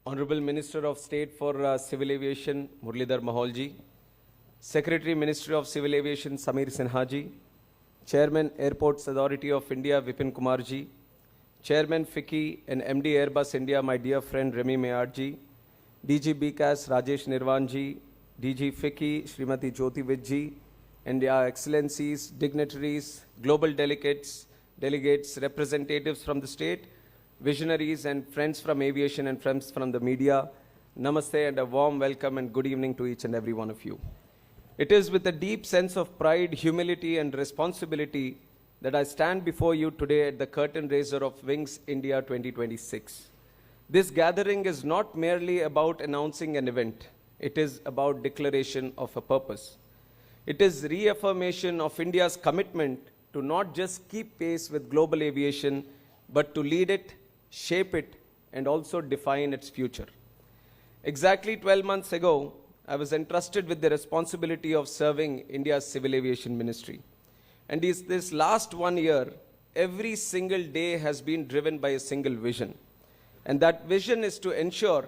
Honorable Minister of State for Civil Aviation, Muralidhar Maholji, Secretary Ministry of Civil Aviation, Samir Sinhaji, Chairman Airports Authority of India, Vipin Kumarji, Chairman FICCI and MD Airbus India, my dear friend Remy Mayardji, DG BCAS Rajesh Nirwanji, DG FICCI Srimati Jyoti Vidji, and Your Excellencies, dignitaries, global delegates, representatives from the state, visionaries and friends from aviation and friends from the media, namaste and a warm welcome and good evening to each and every one of you. It is with a deep sense of pride, humility and responsibility that I stand before you today at the curtain raiser of Wings India 2026. This gathering is not merely about announcing an event. It is about declaration of a purpose. It is reaffirmation of India's commitment to not just keep pace with global aviation, but to lead it, shape it, and also define its future. Exactly 12 months ago, I was entrusted with the responsibility of serving India's Civil Aviation Ministry. And this last 1 year, every single day has been driven by a single vision. And that vision is to ensure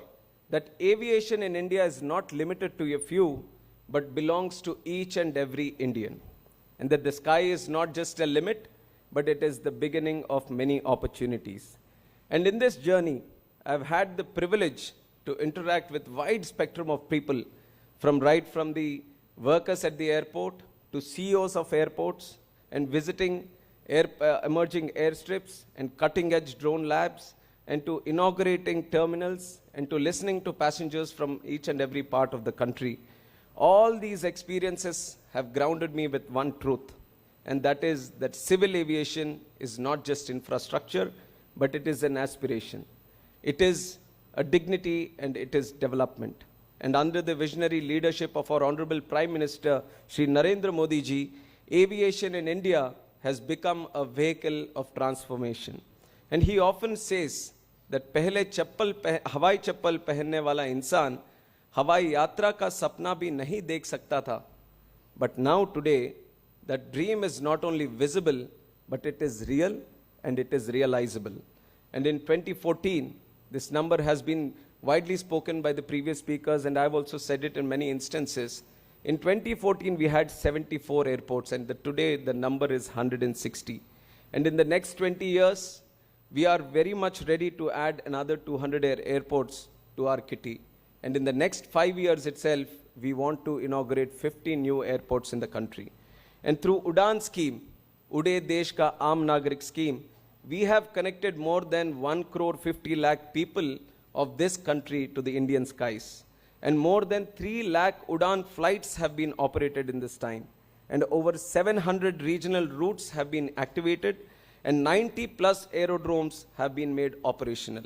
that aviation in India is not limited to a few, but belongs to each and every Indian. And that the sky is not just a limit, but it is the beginning of many opportunities. And in this journey, I've had the privilege to interact with wide spectrum of people, from the workers at the airport to CEOs of airports, and visiting emerging airstrips and cutting-edge drone labs, and to inaugurating terminals, and to listening to passengers from each and every part of the country. All these experiences have grounded me with one truth, and that is that civil aviation is not just infrastructure, but it is an aspiration. It is a dignity and it is development. And under the visionary leadership of our Honorable Prime Minister, Shri Narendra Modi ji, aviation in India has become a vehicle of transformation. And he often says that पहले हवाई चप्पल पहनने वाला इंसान हवाई यात्रा का सपना भी नहीं देख सकता था. But now today, that dream is not only visible, but it is real and it is realizable. And in 2014, this number has been widely spoken by the previous speakers, and I've also said it in many instances. In 2014, we had 74 airports, and today the number is 160. And in the next 20 years, we are very much ready to add another 200 airports to our kitty. And in the next 5 years itself, we want to inaugurate 50 new airports in the country. And through UDAN scheme, Ude Desh Ka Aam Nagarik scheme, we have connected more than 1 crore 50 lakh people of this country to the Indian skies. And more than 3 lakh UDAN flights have been operated in this time. And over 700 regional routes have been activated, and 90 plus aerodromes have been made operational.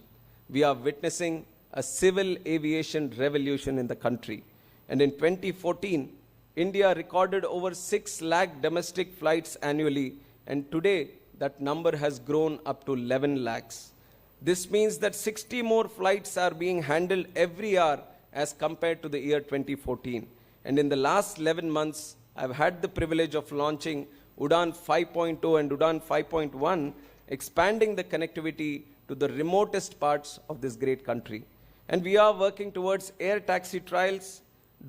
We are witnessing a civil aviation revolution in the country. And in 2014, India recorded over 6 lakh domestic flights annually, and today that number has grown up to 11 lakhs. This means that 60 more flights are being handled every hour as compared to the year 2014. And in the last 11 months, I've had the privilege of launching UDAN 5.0 and UDAN 5.1, expanding the connectivity to the remotest parts of this great country. And we are working towards air taxi trials,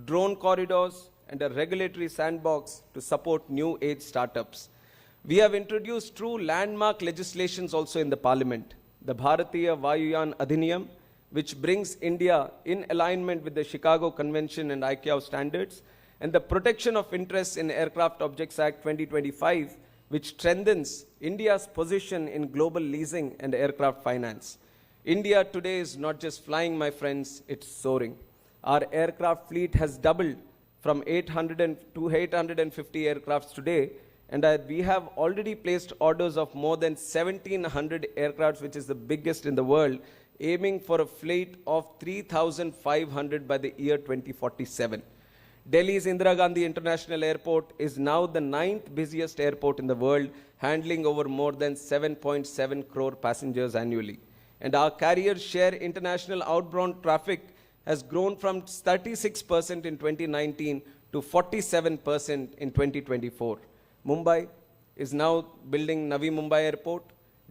drone corridors, and a regulatory sandbox to support new age startups. We have introduced true landmark legislations also in the Parliament. The Bharatiya Vayuyan Adhiniyam, which brings India in alignment with the Chicago Convention and ICAO standards, and the Protection of Interests in Aircraft Objects Act 2025, which strengthens India's position in global leasing and aircraft finance. India today is not just flying, my friends, it's soaring. Our aircraft fleet has doubled from 800 to 850 aircrafts today, and we have already placed orders of more than 1,700 aircrafts, which is the biggest in the world, aiming for a fleet of 3,500 by the year 2047. Delhi's Indira Gandhi International Airport is now the 9th busiest airport in the world, handling over more than 7.7 crore passengers annually. And our carriers share international outbound traffic has grown from 36% in 2019 to 47% in 2024. Mumbai is now building Navi Mumbai Airport.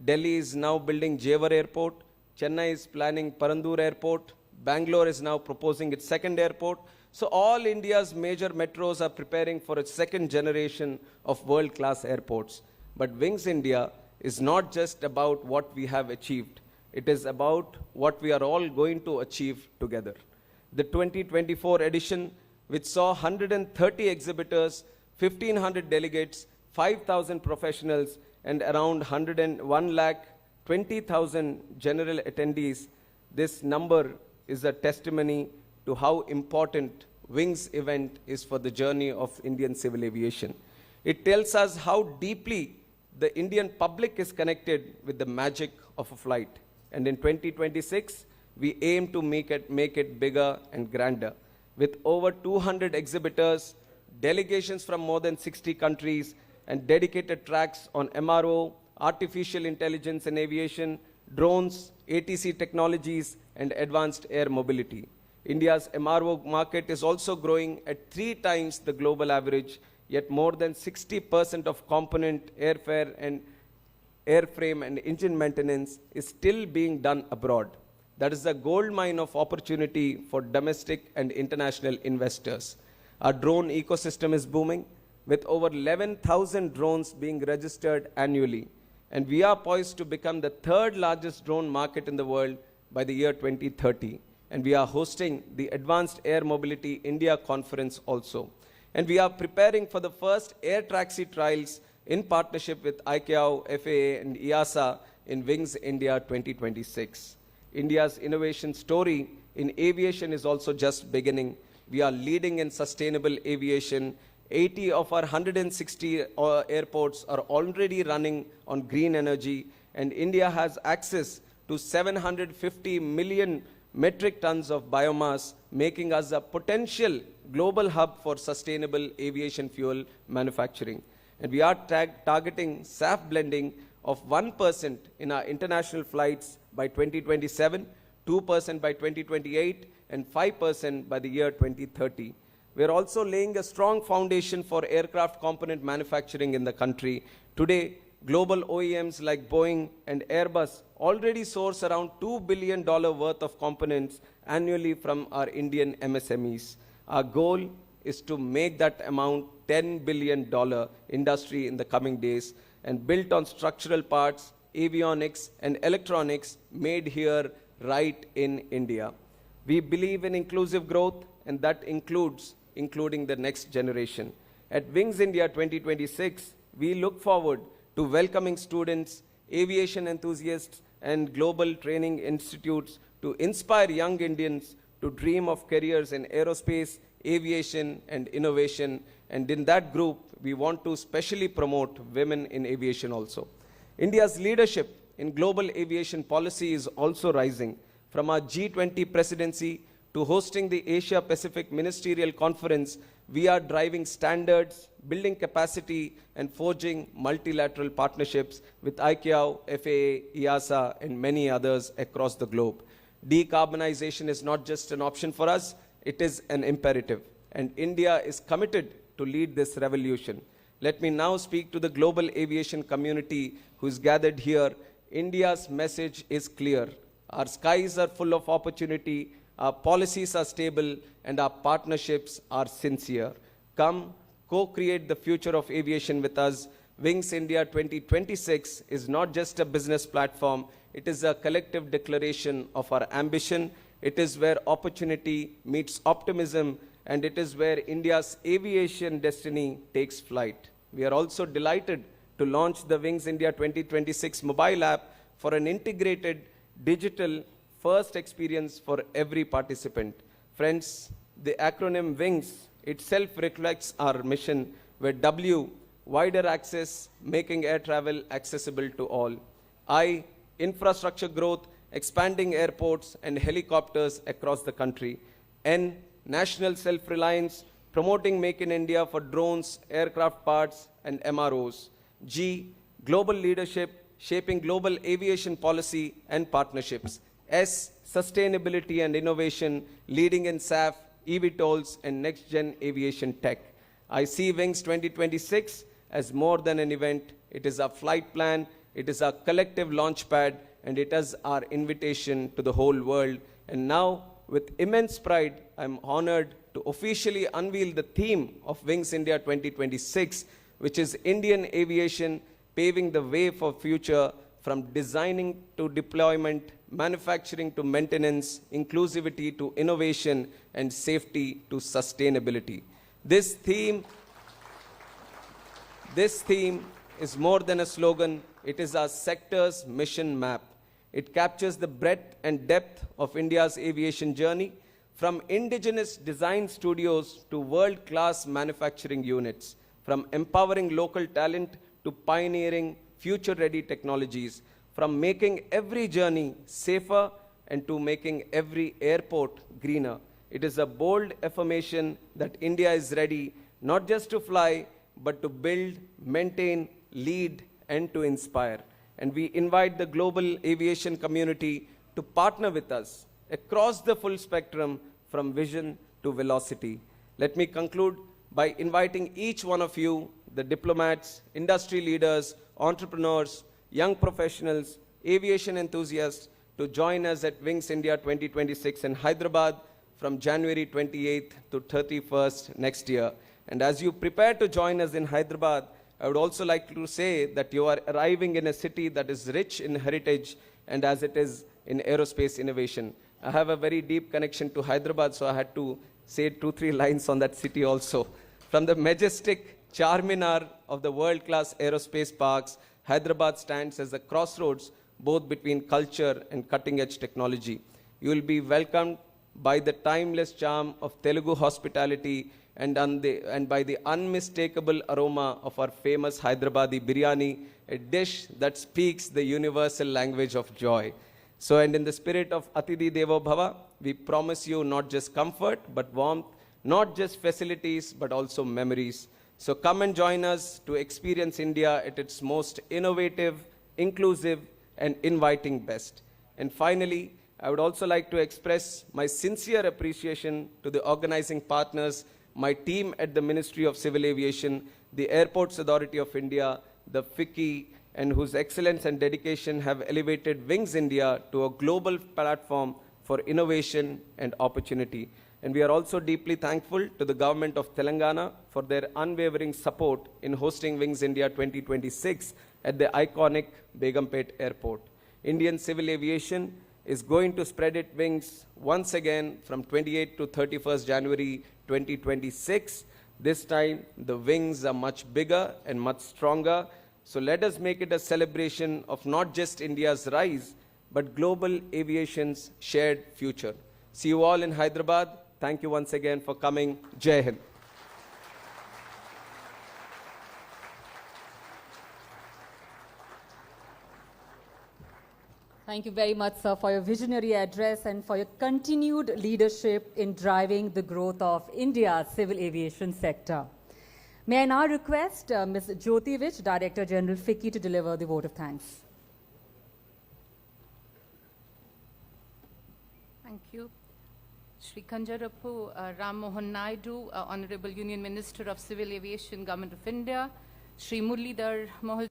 Delhi is now building Jewar Airport. Chennai is planning Parandur Airport. Bangalore is now proposing its second airport. So all India's major metros are preparing for its second generation of world-class airports. But Wings India is not just about what we have achieved. It is about what we are all going to achieve together. The 2024 edition, which saw 130 exhibitors, 1,500 delegates, 5,000 professionals, and around 101 lakh 20,000 general attendees, this number is a testimony to how important Wings event is for the journey of Indian civil aviation. It tells us how deeply the Indian public is connected with the magic of a flight. And in 2026, we aim to make it bigger and grander. With over 200 exhibitors, delegations from more than 60 countries, and dedicated tracks on MRO, artificial intelligence in aviation, drones, ATC technologies, and advanced air mobility. India's MRO market is also growing at 3 times the global average, yet more than 60% of component, airfare, and airframe and engine maintenance is still being done abroad. That is a gold mine of opportunity for domestic and international investors. Our drone ecosystem is booming, with over 11,000 drones being registered annually. And we are poised to become the third largest drone market in the world by the year 2030. And we are hosting the Advanced Air Mobility India Conference also. And we are preparing for the first air taxi trials in partnership with ICAO, FAA, and EASA in Wings India 2026. India's innovation story in aviation is also just beginning. We are leading in sustainable aviation. 80 of our 160 airports are already running on green energy, and India has access to 750 million metric tons of biomass, making us a potential global hub for sustainable aviation fuel manufacturing. And we are targeting SAF blending of 1% in our international flights by 2027, 2% by 2028, and 5% by the year 2030. We are also laying a strong foundation for aircraft component manufacturing in the country. Today, global OEMs like Boeing and Airbus already source around $2 billion worth of components annually from our Indian MSMEs. Our goal is to make that amount $10 billion industry in the coming days, and built on structural parts, avionics, and electronics made here right in India. We believe in inclusive growth, and that including the next generation. At Wings India 2026, we look forward to welcoming students, aviation enthusiasts, and global training institutes to inspire young Indians to dream of careers in aerospace, aviation, and innovation. And in that group, we want to specially promote women in aviation also. India's leadership in global aviation policy is also rising. From our G20 presidency to hosting the Asia Pacific Ministerial Conference, we are driving standards, building capacity, and forging multilateral partnerships with ICAO, FAA, EASA, and many others across the globe. Decarbonization is not just an option for us, it is an imperative. And India is committed to lead this revolution. Let me now speak to the global aviation community who is gathered here. India's message is clear. Our skies are full of opportunity, our policies are stable, and our partnerships are sincere. Come, co-create the future of aviation with us. Wings India 2026 is not just a business platform, it is a collective declaration of our ambition. It is where opportunity meets optimism, and it is where India's aviation destiny takes flight. We are also delighted to launch the Wings India 2026 mobile app for an integrated digital first experience for every participant. Friends, the acronym WINGS itself reflects our mission, where W, wider access, making air travel accessible to all. I, infrastructure growth, expanding airports and helicopters across the country. N, national self-reliance, promoting Make in India for drones, aircraft parts, and MROs. G, global leadership, shaping global aviation policy and partnerships. S, sustainability and innovation, leading in SAF, eVTOLs, and next-gen aviation tech. I see Wings 2026 as more than an event. It is a flight plan, it is a collective launch pad, and it is our invitation to the whole world. And now, with immense pride, I'm honored to officially unveil the theme of Wings India 2026, which is Indian aviation paving the way for future, from designing to deployment, manufacturing to maintenance, inclusivity to innovation, and safety to sustainability. This theme is more than a slogan, it is our sector's mission map. It captures the breadth and depth of India's aviation journey, from indigenous design studios to world-class manufacturing units, from empowering local talent to pioneering future-ready technologies, from making every journey safer and to making every airport greener. It is a bold affirmation that India is ready not just to fly, but to build, maintain, lead, and to inspire. And we invite the global aviation community to partner with us across the full spectrum, from vision to velocity. Let me conclude by inviting each one of you, the diplomats, industry leaders, entrepreneurs, young professionals, aviation enthusiasts, to join us at Wings India 2026 in Hyderabad from January 28th to 31st next year. And as you prepare to join us in Hyderabad, I would also like to say that you are arriving in a city that is rich in heritage and as it is in aerospace innovation. I have a very deep connection to Hyderabad, so I had to say 2-3 lines on that city also. From the majestic Charminar of the world-class aerospace parks, Hyderabad stands as a crossroads both between culture and cutting-edge technology. You will be welcomed by the timeless charm of Telugu hospitality and by the unmistakable aroma of our famous Hyderabadi biryani, a dish that speaks the universal language of joy. So, and in the spirit of Atidhi Devo Bhava, we promise you not just comfort, but warmth, not just facilities, but also memories. So come and join us to experience India at its most innovative, inclusive, and inviting best. And finally, I would also like to express my sincere appreciation to the organizing partners, my team at the Ministry of Civil Aviation, the Airports Authority of India, the FICCI, and whose excellence and dedication have elevated Wings India to a global platform for innovation and opportunity. And we are also deeply thankful to the government of Telangana for their unwavering support in hosting Wings India 2026 at the iconic Begumpet Airport. Indian civil aviation is going to spread its wings once again from 28th to 31st January 2026. This time, the wings are much bigger and much stronger. So let us make it a celebration of not just India's rise, but global aviation's shared future. See you all in Hyderabad. Thank you once again for coming. Jai Hind. Thank you very much, sir, for your visionary address and for your continued leadership in driving the growth of India's civil aviation sector. May I now request Ms. Jyoti Vich, Director General FICCI, to deliver the vote of thanks. Thank you. Shri Kanjarappu Rammohan Naidu, Honorable Union Minister of Civil Aviation, Government of India, Shri Murlidhar Mohal.